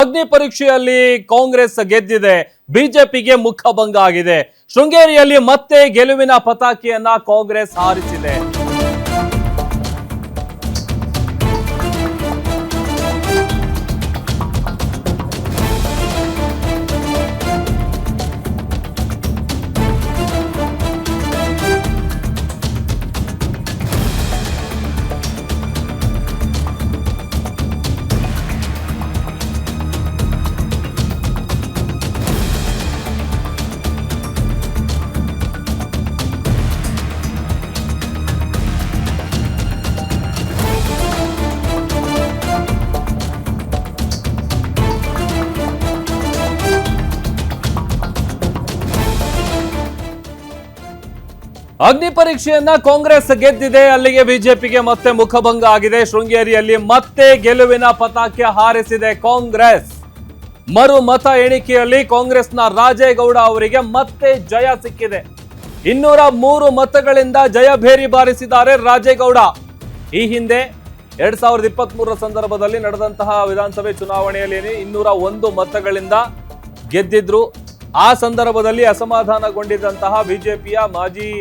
ಅಗ್ನಿ ಪರೀಕ್ಷೆಯಲ್ಲಿ ಕಾಂಗ್ರೆಸ್ ಗೆದ್ದಿದೆ, ಬಿಜೆಪಿಗೆ ಮುಖಭಂಗ ಆಗಿದೆ. ಶೃಂಗೇರಿಯಲ್ಲಿ ಮತ್ತೆ ಗೆಲುವಿನ ಪತಾಕೆಯನ್ನ ಕಾಂಗ್ರೆಸ್ ಹಾರಿಸಿದೆ. ಅಗ್ನಿ ಪರೀಕ್ಷೆಯನ್ನ ಕಾಂಗ್ರೆಸ್ ಗೆದ್ದಿದೆ, ಅಲ್ಲಿಗೆ ಬಿಜೆಪಿಗೆ ಮತ್ತೆ ಮುಖಭಂಗ ಆಗಿದೆ. ಶೃಂಗೇರಿಯಲ್ಲಿ ಮತ್ತೆ ಗೆಲುವಿನ ಪತಾಕೆ ಹಾರಿಸಿದೆ ಕಾಂಗ್ರೆಸ್. ಮರು ಮತ ಎಣಿಕೆಯಲ್ಲಿ ಕಾಂಗ್ರೆಸ್ನ ರಾಜೇಗೌಡ ಅವರಿಗೆ ಮತ್ತೆ ಜಯ ಸಿಕ್ಕಿದೆ. 203 ಮತಗಳಿಂದ ಜಯಭೇರಿ ಬಾರಿಸಿದ್ದಾರೆ ರಾಜೇಗೌಡ. ಈ ಹಿಂದೆ 2023 ಸಂದರ್ಭದಲ್ಲಿ ನಡೆದಂತಹ ವಿಧಾನಸಭೆ ಚುನಾವಣೆಯಲ್ಲಿ 201 ಮತಗಳಿಂದ ಗೆದ್ದಿದ್ರು. ಆ ಸಂದರ್ಭದಲ್ಲಿ ಅಸಮಾಧಾನಗೊಂಡಿದ್ದಂತಹ ಬಿಜೆಪಿಯ ಮಾಜಿ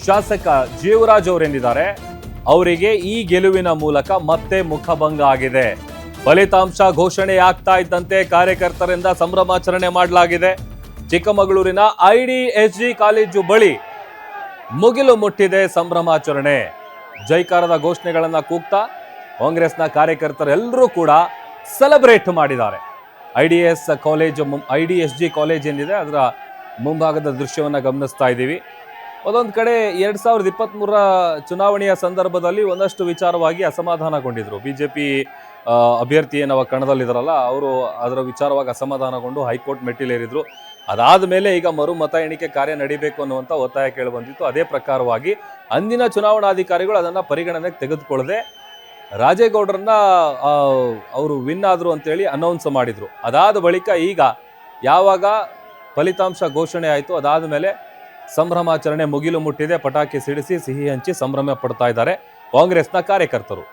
ಶಾಸಕ ಜೀವರಾಜ್ ಅವರೇನಿದ್ದಾರೆ, ಅವರಿಗೆ ಈ ಗೆಲುವಿನ ಮೂಲಕ ಮತ್ತೆ ಮುಖಭಂಗ ಆಗಿದೆ. ಫಲಿತಾಂಶ ಘೋಷಣೆ ಆಗ್ತಾ ಇದ್ದಂತೆ ಕಾರ್ಯಕರ್ತರಿಂದ ಸಂಭ್ರಮಾಚರಣೆ ಮಾಡಲಾಗಿದೆ. ಚಿಕ್ಕಮಗಳೂರಿನ IDSG ಕಾಲೇಜು ಬಳಿ ಮುಗಿಲು ಮುಟ್ಟಿದೆ ಸಂಭ್ರಮಾಚರಣೆ. ಜೈಕಾರದ ಘೋಷಣೆಗಳನ್ನ ಕೂಗ್ತಾ ಕಾಂಗ್ರೆಸ್ನ ಕಾರ್ಯಕರ್ತರೆಲ್ಲರೂ ಕೂಡ ಸೆಲೆಬ್ರೇಟ್ ಮಾಡಿದ್ದಾರೆ. IDSG ಕಾಲೇಜ್ ಏನಿದೆ ಅದರ ಮುಂಭಾಗದ ದೃಶ್ಯವನ್ನ ಗಮನಿಸ್ತಾ ಇದ್ದೀವಿ. ಒಂದೊಂದು ಕಡೆ 2023 ಚುನಾವಣೆಯ ಸಂದರ್ಭದಲ್ಲಿ ಒಂದಷ್ಟು ವಿಚಾರವಾಗಿ ಅಸಮಾಧಾನಗೊಂಡಿದ್ರು. ಬಿಜೆಪಿ ಅಭ್ಯರ್ಥಿ ಏನವ ಕಣದಲ್ಲಿದ್ದಾರಲ್ಲ, ಅವರು ಅದರ ವಿಚಾರವಾಗಿ ಅಸಮಾಧಾನಗೊಂಡು ಹೈಕೋರ್ಟ್ ಮೆಟ್ಟಿಲೇರಿದ್ರು. ಅದಾದ ಮೇಲೆ ಈಗ ಮರು ಮತ ಎಣಿಕೆ ಕಾರ್ಯ ನಡೀಬೇಕು ಅನ್ನುವಂಥ ಒತ್ತಾಯ ಕೇಳಿಬಂದಿತ್ತು. ಅದೇ ಪ್ರಕಾರವಾಗಿ ಅಂದಿನ ಚುನಾವಣಾಧಿಕಾರಿಗಳು ಅದನ್ನು ಪರಿಗಣನೆಗೆ ತೆಗೆದುಕೊಳ್ಳದೆ ರಾಜೇಗೌಡರನ್ನ ಅವರು ವಿನ್ ಆದ್ರು ಅಂತೇಳಿ ಅನೌನ್ಸ್ ಮಾಡಿದ್ರು. ಅದಾದ ಬಳಿಕ ಈಗ ಯಾವಾಗ ಫಲಿತಾಂಶ ಘೋಷಣೆ ಆಯಿತು, ಅದಾದ ಮೇಲೆ ಸಂಭ್ರಮಾಚರಣೆ ಮುಗಿಲು ಮುಟ್ಟಿದೆ. ಪಟಾಕಿ ಸಿಡಿಸಿ ಸಿಹಿ ಹಂಚಿ ಸಂಭ್ರಮ ಪಡ್ತಾ ಇದ್ದಾರೆ ಕಾಂಗ್ರೆಸ್ನ ಕಾರ್ಯಕರ್ತರು.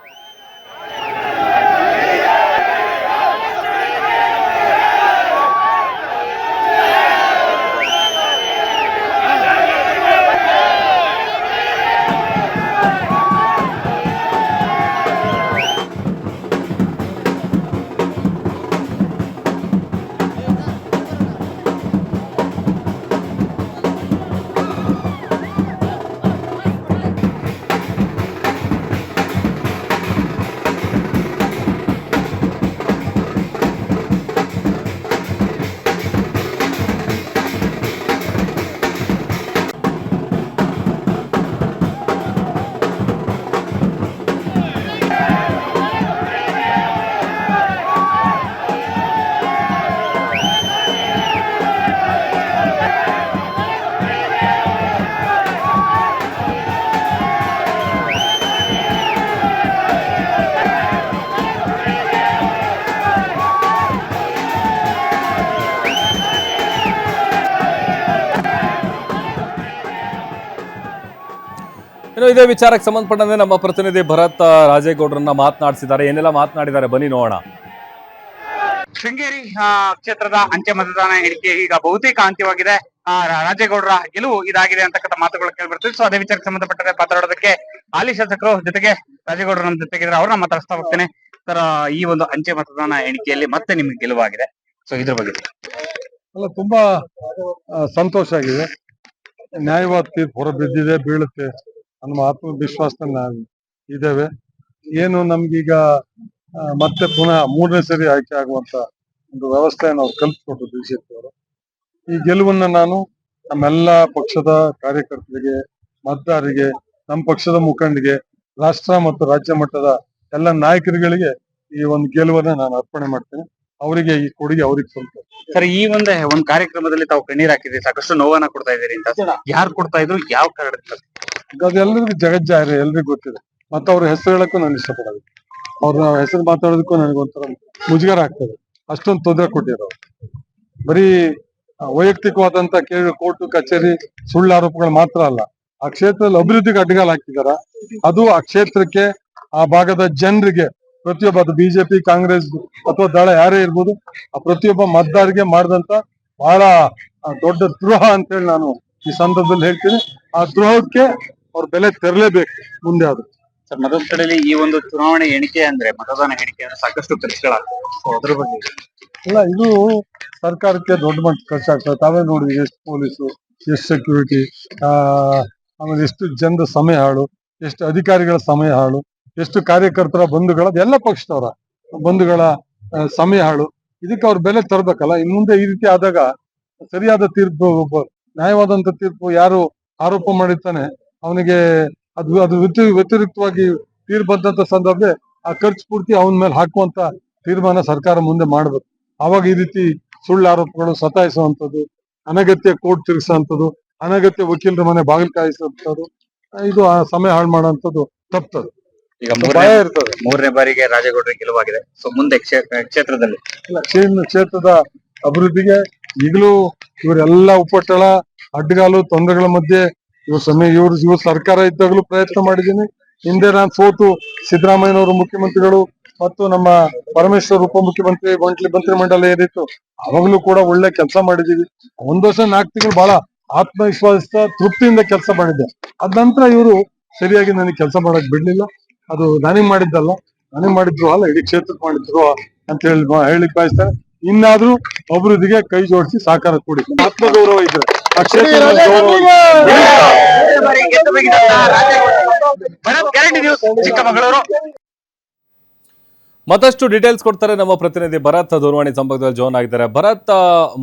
ಇದೇ ವಿಚಾರಕ್ಕೆ ಸಂಬಂಧಪಟ್ಟಂತೆ ನಮ್ಮ ಪ್ರತಿನಿಧಿ ಭರತ್ ರಾಜೇಗೌಡರನ್ನ ಮಾತನಾಡಿಸಿದ್ದಾರೆ. ಏನೆಲ್ಲ ಮಾತನಾಡಿದ್ದಾರೆ ಬನ್ನಿ ನೋಡೋಣ. ಶೃಂಗೇರಿ ಕ್ಷೇತ್ರದ ಅಂಚೆ ಮತದಾನ ಎಣಿಕೆ ಈಗ ಬಹುತೇಕ ಅಂತ್ಯವಾಗಿದೆ. ರಾಜೇಗೌಡರ ಗೆಲುವು ಇದಾಗಿದೆ ಅಂತಕ್ಕಂಥ ಮಾತುಗಳು ಕೇಳಿಬರ್ತದೆ. ಸೊ ಅದೇ ವಿಚಾರಕ್ಕೆ ಸಂಬಂಧಪಟ್ಟಂತೆ ಮಾತಾಡೋದಕ್ಕೆ ಹಾಲಿ ಶಾಸಕರು ಜೊತೆಗೆ ರಾಜೇಗೌಡರು ನಮ್ಮ ಜೊತೆಗಿದ್ರೆ ಅವ್ರನ್ನ ಮಾತಾಡಿಸ್ತಾ ಹೋಗ್ತೇನೆ. ಸರ್, ಈ ಒಂದು ಅಂಚೆ ಮತದಾನ ಎಣಿಕೆಯಲ್ಲಿ ಮತ್ತೆ ನಿಮ್ಗೆ ಗೆಲುವಾಗಿದೆ. ಸೊ ಇದ್ರ ಬಗ್ಗೆ ಅಲ್ಲ, ತುಂಬಾ ಸಂತೋಷ ಆಗಿದೆ. ನ್ಯಾಯವಾದ ತೀರ್ಪು ಹೊರಬಿದ್ದಿದೆ, ಬೀಳುತ್ತೆ ಅನ್ನೋ ಆತ್ಮವಿಶ್ವಾಸದಲ್ಲಿ ನಾವು ಇದ್ದೇವೆ. ಏನು ನಮ್ಗೀಗ ಮತ್ತೆ ಪುನಃ 3ನೇ ಸರಿ ಆಯ್ಕೆ ಆಗುವಂತ ಒಂದು ವ್ಯವಸ್ಥೆಯನ್ನು ಅವ್ರು ಕಲ್ಪಿಸ್ಕೊಟ್ಟು ಬಿಜೆಪಿ ಅವರು. ಈ ಗೆಲುವನ್ನ ನಾನು ನಮ್ಮೆಲ್ಲ ಪಕ್ಷದ ಕಾರ್ಯಕರ್ತರಿಗೆ, ಮತದಾರರಿಗೆ, ನಮ್ಮ ಪಕ್ಷದ ಮುಖಂಡರಿಗೆ, ರಾಷ್ಟ್ರ ಮತ್ತು ರಾಜ್ಯ ಮಟ್ಟದ ಎಲ್ಲ ನಾಯಕರುಗಳಿಗೆ ಈ ಒಂದು ಗೆಲುವನ್ನ ನಾನು ಅರ್ಪಣೆ ಮಾಡ್ತೇನೆ. ಅವರಿಗೆ ಈ ಕೊಡುಗೆ ಅವ್ರಿಗೆ ಸ್ವಲ್ಪ. ಸರ್, ಈ ಒಂದು ಕಾರ್ಯಕ್ರಮದಲ್ಲಿ ತಾವು ಕಣ್ಣೀರ್ ಹಾಕಿದ್ರಿ, ಸಾಕಷ್ಟು ನೋವನ್ನ ಕೊಡ್ತಾ ಇದ್ದೀರಿ ಅಂತ ಯಾರು ಕೊಡ್ತಾ ಇದ್ರು, ಯಾವ ಕಾರಣದಿಂದ? ಅದೆಲ್ಲರಿಗೂ ಜಗಜ್ಜಾಹಿರ, ಎಲ್ರಿಗೂ ಗೊತ್ತಿದೆ. ಮತ್ತೆ ಅವ್ರ ಹೆಸರು ಹೇಳಕ್ಕೂ ನಾನು ಇಷ್ಟಪಡೋದು. ಅವ್ರ ಹೆಸರು ಮಾತಾಡೋದಕ್ಕೂ ನನಗೊಂಥರ ಮುಜುಗರ ಆಗ್ತದೆ. ಅಷ್ಟೊಂದು ತೊಂದರೆ ಕೊಟ್ಟಿರೋ ಬರೀ ವೈಯಕ್ತಿಕವಾದಂತ ಕೋರ್ಟು ಕಚೇರಿ ಸುಳ್ಳು ಆರೋಪಗಳು ಮಾತ್ರ ಅಲ್ಲ, ಆ ಕ್ಷೇತ್ರದಲ್ಲಿ ಅಭಿವೃದ್ಧಿಗೆ ಅಡ್ಡಗಾಲ ಹಾಕಿದಾರ. ಅದು ಆ ಕ್ಷೇತ್ರಕ್ಕೆ, ಆ ಭಾಗದ ಜನರಿಗೆ ಪ್ರತಿಯೊಬ್ಬ ಅದು ಬಿಜೆಪಿ ಕಾಂಗ್ರೆಸ್ ಅಥವಾ ದಳ ಯಾರೇ ಇರ್ಬೋದು ಆ ಪ್ರತಿಯೊಬ್ಬ ಮತದಾರರಿಗೆ ಮಾಡಿದಂತ ಬಹಳ ದೊಡ್ಡ ದ್ರೋಹ ಅಂತೇಳಿ ನಾನು ಈ ಸಂದರ್ಭದಲ್ಲಿ ಹೇಳ್ತೀನಿ. ಆ ದ್ರೋಹಕ್ಕೆ ಅವ್ರ ಬೆಲೆ ತೆರಲೇಬೇಕು ಮುಂದೆ. ಅದು ಸರ್, ಮತ್ತೊಂದ್ ಕಡೆಯಲ್ಲಿ ಈ ಒಂದು ಚುನಾವಣೆ ಎಣಿಕೆ ಅಂದ್ರೆ ಮತದಾನ ಎಣಿಕೆ ಅಂದ್ರೆ ಸಾಕಷ್ಟು ಖರ್ಚುಗಳಾಗ್ತದೆ. ಸೊ ಅದ್ರ ಬಗ್ಗೆ ಅಲ್ಲ, ಇದು ಸರ್ಕಾರಕ್ಕೆ ದೊಡ್ಡ ಮಟ್ಟ ಖರ್ಚಾಗ್ತದೆ. ತಾವೇ ನೋಡಿ ಎಷ್ಟು ಪೊಲೀಸು, ಎಷ್ಟು ಸೆಕ್ಯೂರಿಟಿ, ಆಮೇಲೆ ಎಷ್ಟು ಜನರ ಸಮಯ ಹಾಳು, ಎಷ್ಟು ಅಧಿಕಾರಿಗಳ ಸಮಯ ಹಾಳು, ಎಷ್ಟು ಕಾರ್ಯಕರ್ತರ ಬಂಧುಗಳ ಎಲ್ಲ ಪಕ್ಷದವರ ಬಂಧುಗಳ ಸಮಯ ಹಾಳು. ಇದಕ್ಕೆ ಅವ್ರ ಬೆಲೆ ತರಬೇಕಲ್ಲ. ಇನ್ ಮುಂದೆ ಈ ರೀತಿ ಆದಾಗ ಸರಿಯಾದ ತೀರ್ಪು, ನ್ಯಾಯವಾದಂತ ತೀರ್ಪು ಯಾರು ಆರೋಪ ಮಾಡಿರ್ತಾನೆ ಅವನಿಗೆ ಅದು ವ್ಯತಿರಿಕ್ತವಾಗಿ ತೀರ್ಪು ಬಂದಂತ ಸಂದರ್ಭ ಆ ಖರ್ಚು ಪೂರ್ತಿ ಅವನ ಮೇಲೆ ಹಾಕುವಂತ ತೀರ್ಮಾನ ಸರ್ಕಾರ ಮುಂದೆ ಮಾಡ್ಬೇಕು. ಅವಾಗ ಈ ರೀತಿ ಸುಳ್ಳು ಆರೋಪಗಳು ಸತಾಯಿಸುವಂತದ್ದು, ಅನಗತ್ಯ ಕೋರ್ಟ್ ತಿರುಗಿಸುವಂತದ್ದು, ಅನಗತ್ಯ ವಕೀಲರ ಮನೆ ಬಾಗಿಲು ಕಾಯಿಸುವಂತದ್ದು, ಇದು ಆ ಸಮಯ ಹಾಳು ಮಾಡುವಂತದ್ದು ತಪ್ತದೆ. ಈಗ ಭಯ ಇರ್ತದೆ. ಮೂರನೇ ಬಾರಿಗೆ ರಾಜೇಗೌಡರಿಗೆ ಗೆಲುವಾಗಿದೆ. ಸೊ ಮುಂದೆ ಕ್ಷೇತ್ರದಲ್ಲಿ ಕ್ಷೇತ್ರದ ಅಭಿವೃದ್ಧಿಗೆ ಈಗಲೂ ಇವರೆಲ್ಲ ಉಪ್ಪಟ್ಟಳ ಅಡ್ಡಗಾಲು ತೊಂದರೆಗಳ ಮಧ್ಯೆ ಇವ್ರು ಸರ್ಕಾರ ಇದ್ದಾಗಲೂ ಪ್ರಯತ್ನ ಮಾಡಿದ್ದೀನಿ. ಹಿಂದೆ ನಾನು ಸೋತು ಸಿದ್ದರಾಮಯ್ಯನವರು ಮುಖ್ಯಮಂತ್ರಿಗಳು ಮತ್ತು ನಮ್ಮ ಪರಮೇಶ್ವರ್ ಉಪಮುಖ್ಯಮಂತ್ರಿ ಮಂತ್ರಿಮಂಡಲ ಏನಿತ್ತು ಅವಾಗಲೂ ಕೂಡ ಒಳ್ಳೆ ಕೆಲಸ ಮಾಡಿದೀವಿ. 1 ವರ್ಷ 4 ತಿಂಗಳು ಬಹಳ ಆತ್ಮವಿಶ್ವಾಸ ತೃಪ್ತಿಯಿಂದ ಕೆಲಸ ಮಾಡಿದ್ದೆ. ಅದ ನಂತರ ಇವರು ಸರಿಯಾಗಿ ನನಗೆ ಕೆಲಸ ಮಾಡಕ್ ಬಿಡ್ಲಿಲ್ಲ. ಅದು ನನಗ್ ಮಾಡಿದ್ದಲ್ಲ, ನನಗ್ ಮಾಡಿದ್ರು ಅಲ್ಲ, ಇಡೀ ಕ್ಷೇತ್ರಕ್ಕೆ ಮಾಡಿದ್ರು ಅಂತ ಹೇಳಿಕ್ ಬಯಸ್ತಾರೆ. ಇನ್ನಾದ್ರೂ ಅಭಿವೃದ್ಧಿಗೆ ಕೈ ಜೋಡಿಸಿ ಸಹಕಾರ ಕೊಡಿ. ಆತ್ಮಗೌರವ ಇದ್ರೆ ಆ ಕ್ಷೇತ್ರದ ಚಿಕ್ಕಮಗಳೂರು. ಮತ್ತಷ್ಟು ಡೀಟೇಲ್ಸ್ ಕೊಡ್ತಾರೆ ನಮ್ಮ ಪ್ರತಿನಿಧಿ ಭರತ್, ದೂರವಾಣಿ ಸಂಪರ್ಕದಲ್ಲಿ ಜಾಯ್ನ್ ಆಗಿದ್ದಾರೆ. ಭರತ್,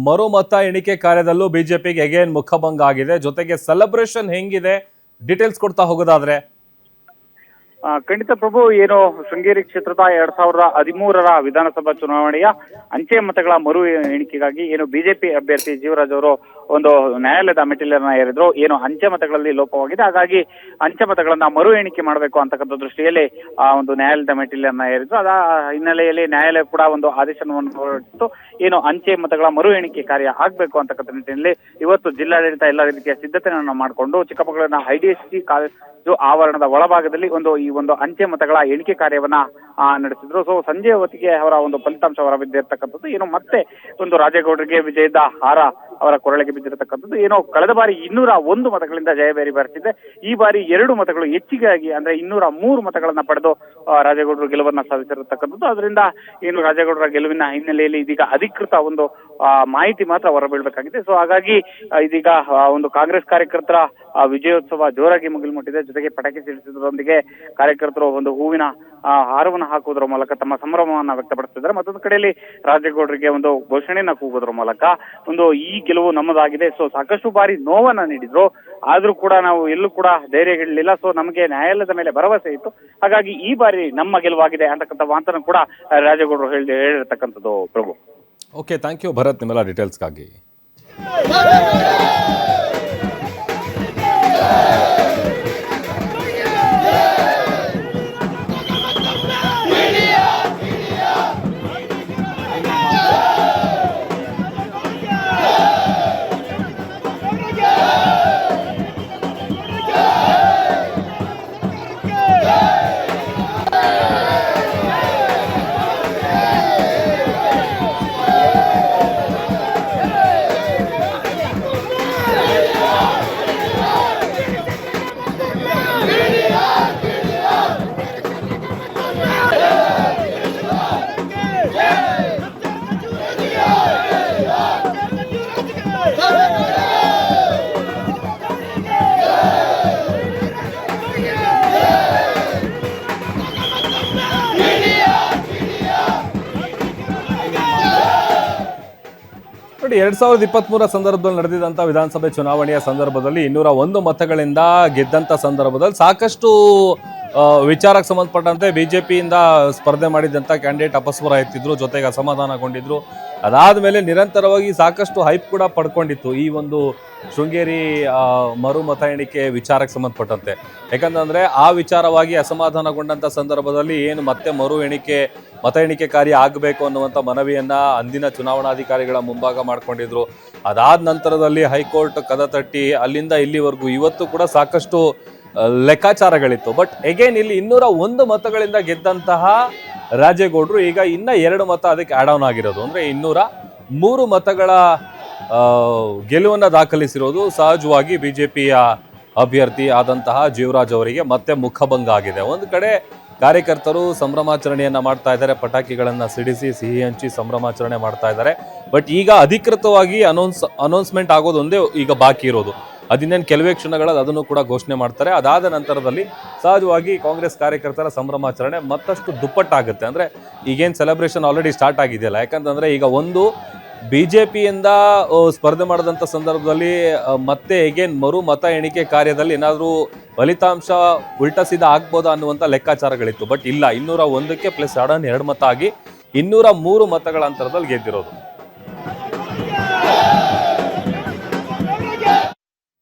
ಮರು ಮತ ಎಣಿಕೆ ಕಾರ್ಯದಲ್ಲೂ ಬಿಜೆಪಿಗೆ ಅಗೇನ್ ಮುಖಭಂಗ ಆಗಿದೆ. ಜೊತೆಗೆ ಸೆಲೆಬ್ರೇಷನ್ ಹೆಂಗಿದೆ, ಡೀಟೇಲ್ಸ್ ಕೊಡ್ತಾ ಹೋಗೋದಾದ್ರೆ? ಖಂಡಿತ ಪ್ರಭು, ಏನು ಶೃಂಗೇರಿ ಕ್ಷೇತ್ರದ 2013ರ ವಿಧಾನಸಭಾ ಚುನಾವಣೆಯ ಅಂಚೆ ಮತಗಳ ಮರು ಎಣಿಕೆಗಾಗಿ ಏನು ಬಿಜೆಪಿ ಅಭ್ಯರ್ಥಿ ಜೀವರಾಜ್ ಅವರು ಒಂದು ನ್ಯಾಯಾಲಯದ ಮೆಟ್ಟಿಲನ್ನ ಏರಿದ್ರು. ಏನು ಅಂಚೆ ಮತಗಳಲ್ಲಿ ಲೋಪವಾಗಿದೆ, ಹಾಗಾಗಿ ಅಂಚೆ ಮತಗಳನ್ನ ಮರು ಎಣಿಕೆ ಮಾಡಬೇಕು ಅಂತಕ್ಕಂಥ ದೃಷ್ಟಿಯಲ್ಲಿ ಆ ಒಂದು ನ್ಯಾಯಾಲಯದ ಮೆಟ್ಟಿಲನ್ನ ಏರಿದ್ರು. ಅದ ಹಿನ್ನೆಲೆಯಲ್ಲಿ ನ್ಯಾಯಾಲಯ ಕೂಡ ಒಂದು ಆದೇಶವನ್ನು ಹೊರಡಿಸಿತು. ಏನು ಅಂಚೆ ಮತಗಳ ಮರು ಎಣಿಕೆ ಕಾರ್ಯ ಆಗ್ಬೇಕು ಅಂತಕ್ಕಂಥ ನಿಟ್ಟಿನಲ್ಲಿ ಇವತ್ತು ಜಿಲ್ಲಾಡಳಿತ ಎಲ್ಲ ರೀತಿಯ ಸಿದ್ಧತೆಯನ್ನು ಮಾಡಿಕೊಂಡು ಚಿಕ್ಕಮಗಳೂರಿನ IDSC ಕಾಲೇಜು ಆವರಣದ ಒಳಭಾಗದಲ್ಲಿ ಈ ಒಂದು ಅಂಚೆ ಮತಗಳ ಎಣಿಕೆ ಕಾರ್ಯವನ್ನ ನಡೆಸಿದ್ರು. ಸೊ ಸಂಜೆ ಹೊತ್ತಿಗೆ ಅವರ ಒಂದು ಫಲಿತಾಂಶ ಹೊರಬಿದ್ದಿರ್ತಕ್ಕಂಥದ್ದು. ಏನು ಮತ್ತೆ ಒಂದು ರಾಜೇಗೌಡರಿಗೆ ವಿಜಯದ ಹಾರ ಅವರ ಕೊರಳಿಗೆ ಬಿದ್ದಿರತಕ್ಕಂಥದ್ದು. ಏನೋ ಕಳೆದ ಬಾರಿ 201 ಮತಗಳಿಂದ ಜಯಬೇರಿ ಬರ್ತಿದೆ. ಈ ಬಾರಿ 2 ಮತಗಳು ಹೆಚ್ಚಿಗೆ ಆಗಿ ಅಂದ್ರೆ 203 ಮತಗಳನ್ನ ಪಡೆದು ರಾಜೇಗೌಡರು ಗೆಲುವನ್ನ ಸಾಧಿಸಿರತಕ್ಕಂಥದ್ದು. ಅದರಿಂದ ಏನು ರಾಜೇಗೌಡರ ಗೆಲುವಿನ ಹಿನ್ನೆಲೆಯಲ್ಲಿ ಇದೀಗ ಅಧಿಕೃತ ಒಂದು ಮಾಹಿತಿ ಮಾತ್ರ ಹೊರಬೀಳ್ಬೇಕಾಗಿದೆ. ಸೊ ಹಾಗಾಗಿ ಇದೀಗ ಒಂದು ಕಾಂಗ್ರೆಸ್ ಕಾರ್ಯಕರ್ತರ ವಿಜಯೋತ್ಸವ ಜೋರಾಗಿ ಮುಗಿಲು ಮುಟ್ಟಿದೆ. ಜೊತೆಗೆ ಪಟಾಕಿ ಸಿಡಿಸುವುದರೊಂದಿಗೆ ಕಾರ್ಯಕರ್ತರು ಒಂದು ಹೂವಿನ ಹಾರವನ್ನು ಹಾಕುವುದರ ಮೂಲಕ ತಮ್ಮ ಸಂಭ್ರಮವನ್ನ ವ್ಯಕ್ತಪಡಿಸಿದ್ದಾರೆ. ಮತ್ತೊಂದು ಕಡೆಯಲ್ಲಿ ರಾಜೇಗೌಡರಿಗೆ ಒಂದು ಘೋಷಣೆಯನ್ನ ಕೂಗೋದ್ರ ಮೂಲಕ ಈ ಗೆಲುವು ನಮ್ಮದಾಗಿದೆ. ಸೊ ಸಾಕಷ್ಟು ಬಾರಿ ನೋವನ್ನ ನೀಡಿದ್ರು, ಆದ್ರೂ ಕೂಡ ನಾವು ಎಲ್ಲೂ ಕೂಡ ಧೈರ್ಯಗಳಿಲ್ಲ. ಸೊ ನಮಗೆ ನ್ಯಾಯಾಲಯದ ಮೇಲೆ ಭರವಸೆ ಇತ್ತು, ಹಾಗಾಗಿ ಈ ಬಾರಿ ನಮ್ಮ ಗೆಲುವಾಗಿದೆ ಅಂತಕ್ಕಂಥ ಮಾತನ್ನು ಕೂಡ ರಾಜೇಗೌಡರು ಹೇಳಿರ್ತಕ್ಕಂಥದ್ದು. ಪ್ರಭು, ಓಕೆ, ಥ್ಯಾಂಕ್ ಯು ಭರತ್ ನಿಮ್ಮೆಲ್ಲ ಡೀಟೇಲ್ಸ್ಗಾಗಿ. ನೋಡಿ, 2023 ಸಂದರ್ಭದಲ್ಲಿ ನಡೆದಿದ್ದಂಥ ವಿಧಾನಸಭೆ ಚುನಾವಣೆಯ ಸಂದರ್ಭದಲ್ಲಿ 201 ಮತಗಳಿಂದ ಗೆದ್ದಂಥ ಸಂದರ್ಭದಲ್ಲಿ ಸಾಕಷ್ಟು ವಿಚಾರಕ್ಕೆ ಸಂಬಂಧಪಟ್ಟಂತೆ ಬಿಜೆಪಿಯಿಂದ ಸ್ಪರ್ಧೆ ಮಾಡಿದಂಥ ಕ್ಯಾಂಡಿಡೇಟ್ ಅಪಸ್ವರ ಎತ್ತಿದ್ರು, ಜೊತೆಗೆ ಅಸಮಾಧಾನಗೊಂಡಿದ್ರು. ಅದಾದಮೇಲೆ ನಿರಂತರವಾಗಿ ಸಾಕಷ್ಟು ಹೈಪ್ ಕೂಡ ಪಡ್ಕೊಂಡಿತ್ತು ಈ ಒಂದು ಶೃಂಗೇರಿ ಮರು ಮತ ಎಣಿಕೆ ವಿಚಾರಕ್ಕೆ ಸಂಬಂಧಪಟ್ಟಂತೆ. ಯಾಕಂತಂದ್ರೆ ಆ ವಿಚಾರವಾಗಿ ಅಸಮಾಧಾನಗೊಂಡಂಥ ಸಂದರ್ಭದಲ್ಲಿ ಏನು ಮತ್ತೆ ಮತ ಎಣಿಕೆ ಕಾರ್ಯ ಆಗಬೇಕು ಅನ್ನುವಂಥ ಮನವಿಯನ್ನ ಅಂದಿನ ಚುನಾವಣಾಧಿಕಾರಿಗಳ ಮುಂಭಾಗ ಮಾಡ್ಕೊಂಡಿದ್ರು. ಅದಾದ ನಂತರದಲ್ಲಿ ಹೈಕೋರ್ಟ್ ಕದ ತಟ್ಟಿ ಅಲ್ಲಿಂದ ಇಲ್ಲಿವರೆಗೂ ಇವತ್ತು ಕೂಡ ಸಾಕಷ್ಟು ಲೆಕ್ಕಾಚಾರಗಳಿತ್ತು. ಬಟ್ ಎಗೇನ್ ಇಲ್ಲಿ 201 ಮತಗಳಿಂದ ಗೆದ್ದಂತಹ ರಾಜೇಗೌಡರು ಈಗ ಇನ್ನ 2 ಮತ ಅದಕ್ಕೆ ಆಡ್ ಆನ್ ಆಗಿರೋದು. ಅಂದ್ರೆ 203 ಮತಗಳ ಗೆಲುವನ್ನ ದಾಖಲಿಸಿರೋದು ಸಹಜವಾಗಿ ಬಿಜೆಪಿಯ ಅಭ್ಯರ್ಥಿ ಆದಂತಹ ಜೀವರಾಜ್ ಅವರಿಗೆ ಮತ್ತೆ ಮುಖಭಂಗ ಆಗಿದೆ. ಒಂದು ಕಡೆ ಕಾರ್ಯಕರ್ತರು ಸಂಭ್ರಮಾಚರಣೆಯನ್ನ ಮಾಡ್ತಾ ಇದ್ದಾರೆ, ಪಟಾಕಿಗಳನ್ನ ಸಿಡಿಸಿ ಸಿಹಿ ಹಂಚಿ ಸಂಭ್ರಮಾಚರಣೆ ಮಾಡ್ತಾ ಇದ್ದಾರೆ. ಬಟ್ ಈಗ ಅಧಿಕೃತವಾಗಿ ಅನೌನ್ಸ್ಮೆಂಟ್ ಆಗೋದು ಒಂದೇ ಈಗ ಬಾಕಿ ಇರೋದು. ಅದಿನ್ನೇನು ಕೆಲವೇ ಕ್ಷಣಗಳಲ್ಲಿ ಅದನ್ನು ಕೂಡ ಘೋಷಣೆ ಮಾಡ್ತಾರೆ. ಅದಾದ ನಂತರದಲ್ಲಿ ಸಹಜವಾಗಿ ಕಾಂಗ್ರೆಸ್ ಕಾರ್ಯಕರ್ತರ ಸಂಭ್ರಮಾಚರಣೆ ಮತ್ತಷ್ಟು ದುಪ್ಪಟ್ಟಾಗುತ್ತೆ. ಅಂದ್ರೆ ಈಗೇನು ಸೆಲೆಬ್ರೇಷನ್ ಆಲ್ರೆಡಿ ಸ್ಟಾರ್ಟ್ ಆಗಿದೆಯಲ್ಲ, ಯಾಕಂತಂದ್ರೆ ಈಗ ಒಂದು ಬಿಜೆಪಿಯಿಂದ ಸ್ಪರ್ಧೆ ಮಾಡಿದಂಥ ಸಂದರ್ಭದಲ್ಲಿ ಮತ್ತೆ ಹೇಗೇನ್ ಮರು ಮತ ಎಣಿಕೆ ಕಾರ್ಯದಲ್ಲಿ ಏನಾದರೂ ಫಲಿತಾಂಶ ಉಲ್ಟಾ ಸೀದಾ ಆಗ್ಬೋದಾ ಅನ್ನುವಂಥ ಲೆಕ್ಕಾಚಾರಗಳಿತ್ತು. ಬಟ್ ಇಲ್ಲ, 201ಕ್ಕೆ ಪ್ಲಸ್ 2 ಮತ ಆಗಿ 203 ಮತಗಳ ಅಂತರದಲ್ಲಿ ಗೆದ್ದಿರೋದು.